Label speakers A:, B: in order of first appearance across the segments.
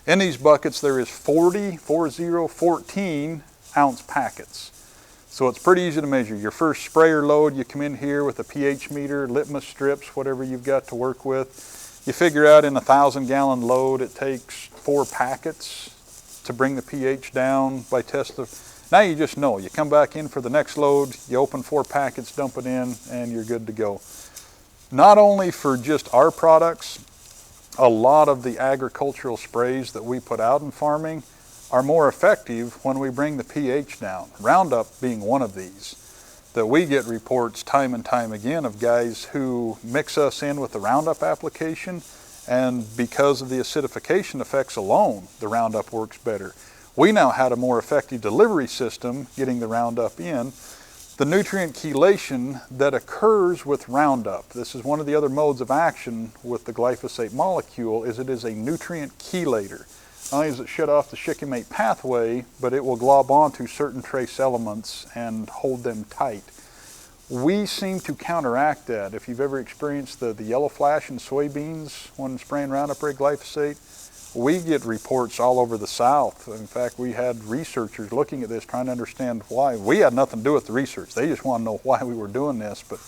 A: In these buckets there is 14 ounce packets. So it's pretty easy to measure. Your first sprayer load, you come in here with a pH meter, litmus strips, whatever you've got to work with. You figure out in a 1,000-gallon load it takes 4 packets to bring the pH down by test of. Now you just know. You come back in for the next load, you open 4 packets, dump it in, and you're good to go. Not only for just our products, a lot of the agricultural sprays that we put out in farming are more effective when we bring the pH down. Roundup being one of these. That we get reports time and time again of guys who mix us in with the Roundup application, and because of the acidification effects alone, the Roundup works better. We now had a more effective delivery system getting the Roundup in. The nutrient chelation that occurs with Roundup, this is one of the other modes of action with the glyphosate molecule, is it is a nutrient chelator. Not only does it shut off the shikimate pathway, but it will glob onto certain trace elements and hold them tight. We seem to counteract that. If you've ever experienced the yellow flash in soybeans when spraying Roundup Ready glyphosate, we get reports all over the South. In fact, we had researchers looking at this trying to understand why. We had nothing to do with the research. They just want to know why we were doing this, but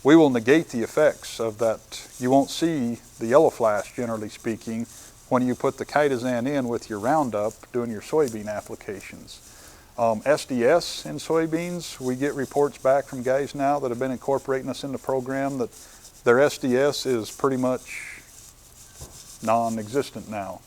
A: we will negate the effects of that. You won't see the yellow flash, generally speaking, when you put the chitosan in with your Roundup doing your soybean applications. SDS in soybeans, we get reports back from guys now that have been incorporating us in the program that their SDS is pretty much non-existent now.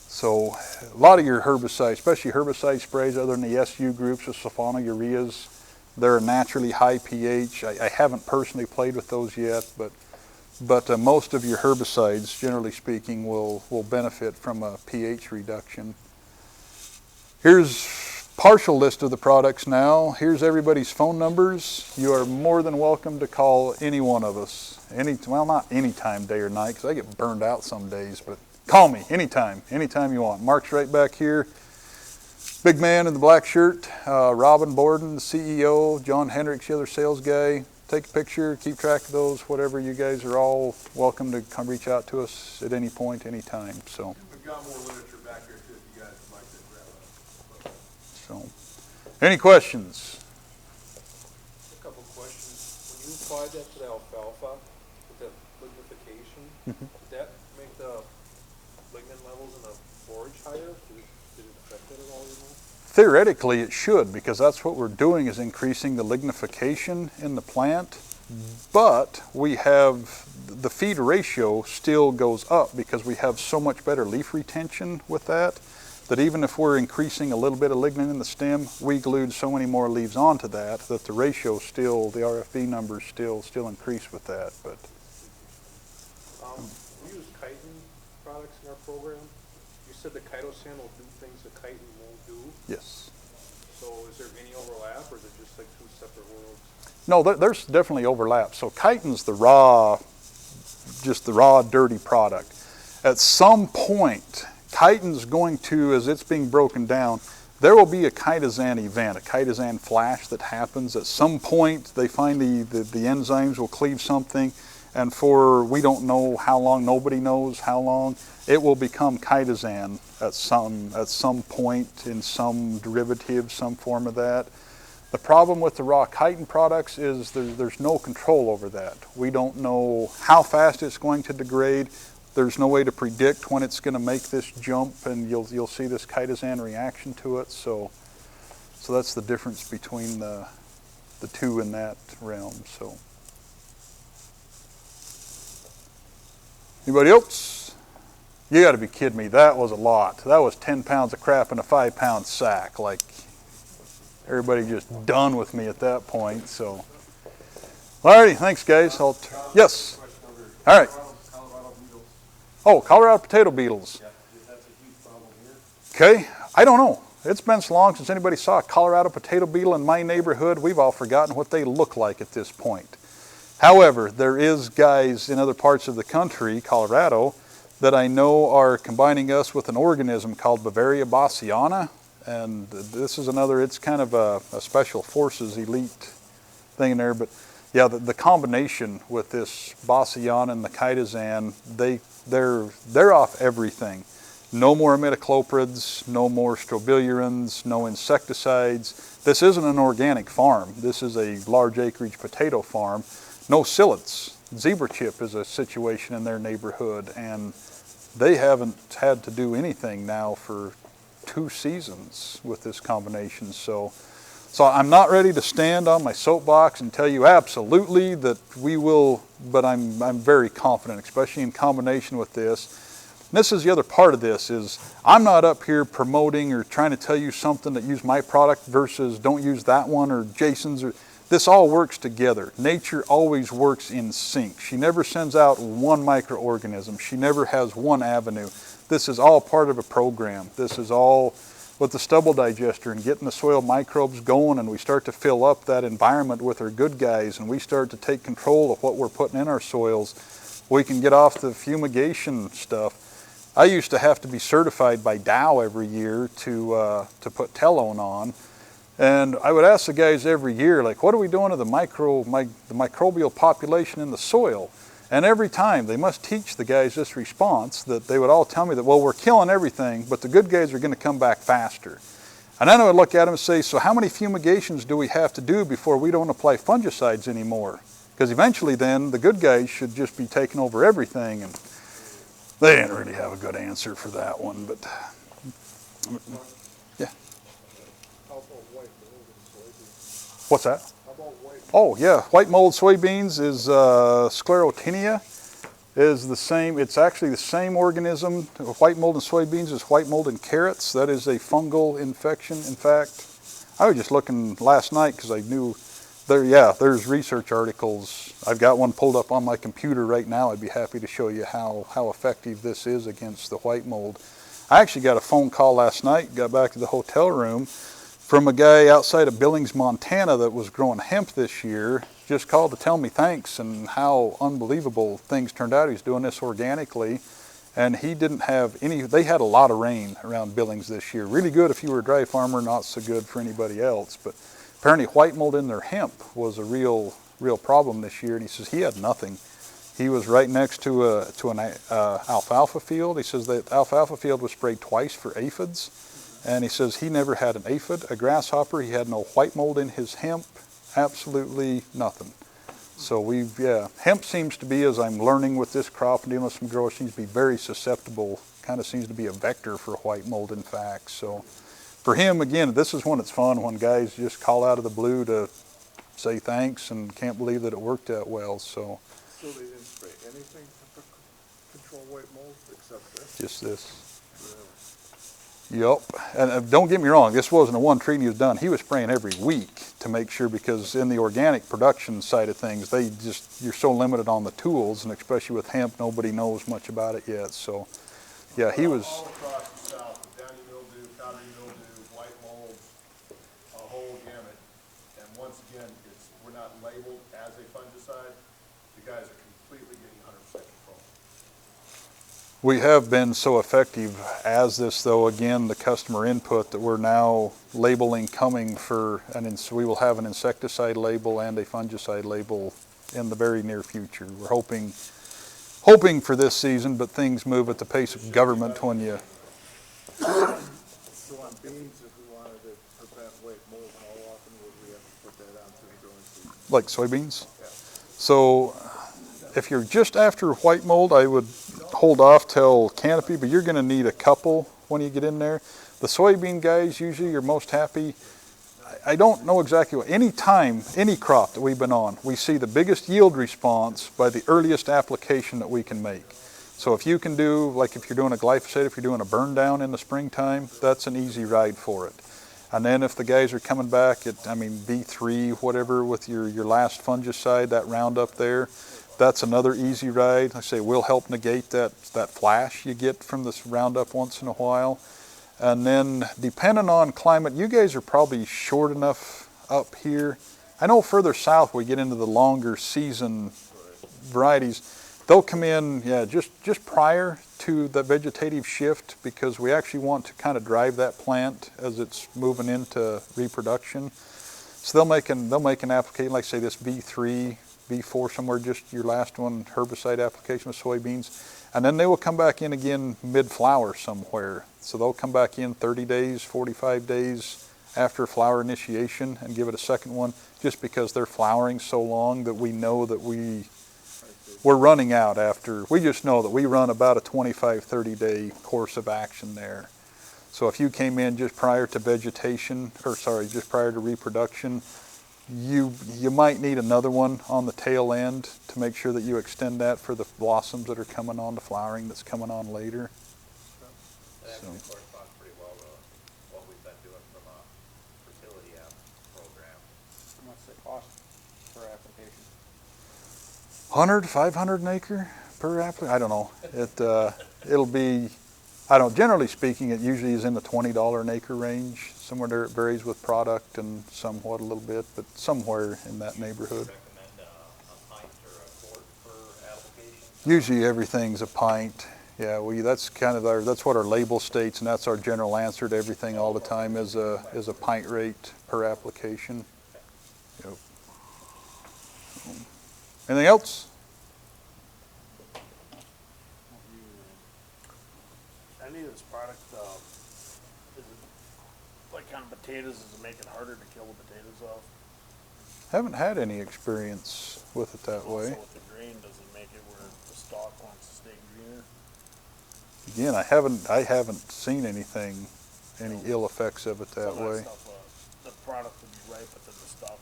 A: So a lot of your herbicides, especially herbicide sprays other than the SU groups, the sulfonylureas, they're a naturally high pH. I haven't personally played with those yet, but most of your herbicides, generally speaking, will benefit from a pH reduction. Here's partial list of the products now. Here's everybody's phone numbers. You are more than welcome to call any one of us. Well, not anytime, day or night, because I get burned out some days, but call me anytime you want. Mark's right back here. Big man in the black shirt, Robin Borden, the CEO, John Hendricks, the other sales guy. Take a picture, keep track of those, whatever. You guys are all welcome to come reach out to us at any point, anytime. So.
B: We've got more literature back here too, if you guys would like to grab it.
A: So, any questions?
C: A couple questions. When you applied that to the alfalfa, with the lignification, did that make the lignin levels in the forage higher? Did it affect it at all, you know?
A: Theoretically, it should, because that's what we're doing is increasing the lignification in the plant. But we have the feed ratio still goes up because we have so much better leaf retention with that. That even if we're increasing a little bit of lignin in the stem, we glued so many more leaves onto that the ratio still, the RFV numbers still increase with that. But
C: we use chitin products in our program. You said the chitosan will do things that chitin won't do.
A: yes.
C: So is there any overlap, or is it just like 2 separate worlds?
A: No, there's definitely overlap. So chitin's the raw, just the raw, dirty product. At some point, chitin's going to, as it's being broken down, there will be a chitosan event, a chitosan flash that happens. At some point, they find the enzymes will cleave something, and for, we don't know how long, nobody knows how long, it will become chitosan at some point in some derivative, some form of that. The problem with the raw chitin products is there's no control over that. We don't know how fast it's going to degrade. There's no way to predict when it's going to make this jump, and you'll see this chitosan reaction to it. So that's the difference between the two in that realm. So, anybody else? You got to be kidding me! That was a lot. That was 10 pounds of crap in a 5-pound sack. Like everybody just done with me at that point. So, alrighty, thanks guys. Yes. All right. Oh, Colorado potato beetles.
B: Yeah, that's a huge problem here.
A: Okay, I don't know. It's been so long since anybody saw a Colorado potato beetle in my neighborhood, we've all forgotten what they look like at this point. However, there is guys in other parts of the country, Colorado, that I know are combining us with an organism called Bavaria bassiana. And this is another, it's kind of a special forces elite thing in there. But yeah, the combination with this bassiana and the chitosan, they're off everything. No more imidacloprids, no more strobilurins, no insecticides. This isn't an organic farm. This is a large acreage potato farm. No sillets. Zebra chip is a situation in their neighborhood, and they haven't had to do anything now for 2 seasons with this combination. So I'm not ready to stand on my soapbox and tell you absolutely that we will, but I'm very confident, especially in combination with this. And this is the other part of this is I'm not up here promoting or trying to tell you something that use my product versus don't use that one or Jason's. This all works together. Nature always works in sync. She never sends out one microorganism. She never has one avenue. This is all part of a program. This is all with the stubble digester and getting the soil microbes going, and we start to fill up that environment with our good guys, and we start to take control of what we're putting in our soils. We can get off the fumigation stuff. I used to have to be certified by Dow every year to put Telone on. And I would ask the guys every year, like, what are we doing to the microbial population in the soil? And every time they must teach the guys this response that they would all tell me that, well, we're killing everything, but the good guys are going to come back faster. And then I would look at them and say, so how many fumigations do we have to do before we don't apply fungicides anymore? Because eventually then the good guys should just be taking over everything. And they didn't really have a good answer for that one, but yeah.
C: How about white mold and soybeans?
A: What's that?
C: How about white mold?
A: Oh yeah, white mold soybeans is sclerotinia. Is the same. It's actually the same organism. White mold in soybeans is white mold in carrots. That is a fungal infection. In fact, I was just looking last night because I knew there. Yeah, there's research articles. I've got one pulled up on my computer right now. I'd be happy to show you how effective this is against the white mold. I actually got a phone call last night. Got back to the hotel room from a guy outside of Billings, Montana that was growing hemp this year. Just called to tell me thanks and how unbelievable things turned out. He's doing this organically, and he didn't have any. They had a lot of rain around Billings this year. Really good if you were a dry farmer, not so good for anybody else. But apparently white mold in their hemp was a real problem this year, and he says he had nothing. He was right next to an alfalfa field. He says that alfalfa field was sprayed twice for aphids, and he says he never had an aphid, a grasshopper. He had no white mold in his hemp. Absolutely nothing. So hemp seems to be, as I'm learning with this crop and dealing with some growers, seems to be very susceptible, kind of seems to be a vector for white mold in fact. So for him, again, this is when it's fun, when guys just call out of the blue to say thanks and can't believe that it worked that well. So
C: So they didn't spray anything to control white mold except this?
A: just this.
C: Really?
A: Yep, and don't get me wrong, this wasn't a one treatment he was done. He was spraying every week to make sure, because in the organic production side of things, you're so limited on the tools, and especially with hemp, nobody knows much about it yet. So, yeah, he was.
B: All across the south, downy mildew, powdery mildew, white mold, a whole gamut. And once again, we're not labeled as a fungicide. The guys are completely getting 100% control.
A: We have been so effective as this, though, again, the customer input, that we're now labeling coming for, we will have an insecticide label and a fungicide label in the very near future. We're hoping for this season, but things move at the pace of government when you.
C: So on beans, if we wanted to prevent white mold, how often would we have to put that onto the growing season?
A: Like soybeans?
C: Yeah.
A: So if you're just after white mold, I would hold off till canopy, but you're going to need a couple when you get in there. The soybean guys, usually you're most happy. I don't know exactly what, any crop that we've been on, we see the biggest yield response by the earliest application that we can make. So if you can do, like if you're doing a glyphosate, if you're doing a burn down in the springtime, that's an easy ride for it. And then if the guys are coming back at, B3, whatever, with your last fungicide, that Roundup there, that's another easy ride. I say we'll help negate that flash you get from this Roundup once in a while. And then depending on climate, you guys are probably short enough up here. I know further south we get into the longer season varieties. They'll come in, just prior to the vegetative shift, because we actually want to kind of drive that plant as it's moving into reproduction. So they'll make an application, like say this B3, B4 somewhere, just your last one, herbicide application with soybeans. And then they will come back in again mid-flower somewhere. So they'll come back in 30 days, 45 days after flower initiation and give it a second one, just because they're flowering so long that we know that we're running out after. We just know that we run about a 25, 30-day course of action there. So if you came in just prior to vegetation, just prior to reproduction, you might need another one on the tail end to make sure that you extend that for the blossoms that are coming on to flowering that's coming on later.
D: That actually corresponds pretty well to what we've been doing from a fertility app program.
E: How much they cost per application?
A: 100, 500 an acre per application? I don't know. It'll be, generally speaking, it usually is in the $20 an acre range. Somewhere there it varies with product and somewhat a little bit, but somewhere in that neighborhood.
D: Recommend a pint or a quart per application?
A: Usually everything's a pint. Yeah, that's that's what our label states, and that's our general answer to everything all the time is a pint rate per application. Yep. Anything else?
E: Any of this product, is it like on potatoes, does it make it harder to kill the potatoes off?
A: Haven't had any experience with it that way.
E: Also with the grain, does it make it where the stalk wants to stay greener?
A: Again, I haven't seen any ill effects of it that
E: Some of
A: way.
E: stuff, the product would be ripe, but then the stuff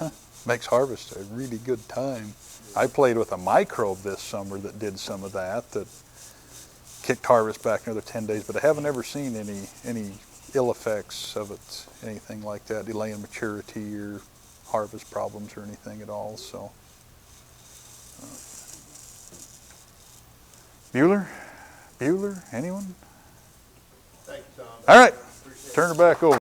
E: stays.
A: Makes harvest a really good time. I played with a microbe this summer that did some of that kicked harvest back another 10 days, but I haven't ever seen any ill effects of it, anything like that, delaying maturity or harvest problems or anything at all. So, Bueller, anyone?
B: Thank you, Tom.
A: All right,
B: Appreciate it.
A: turn it back over.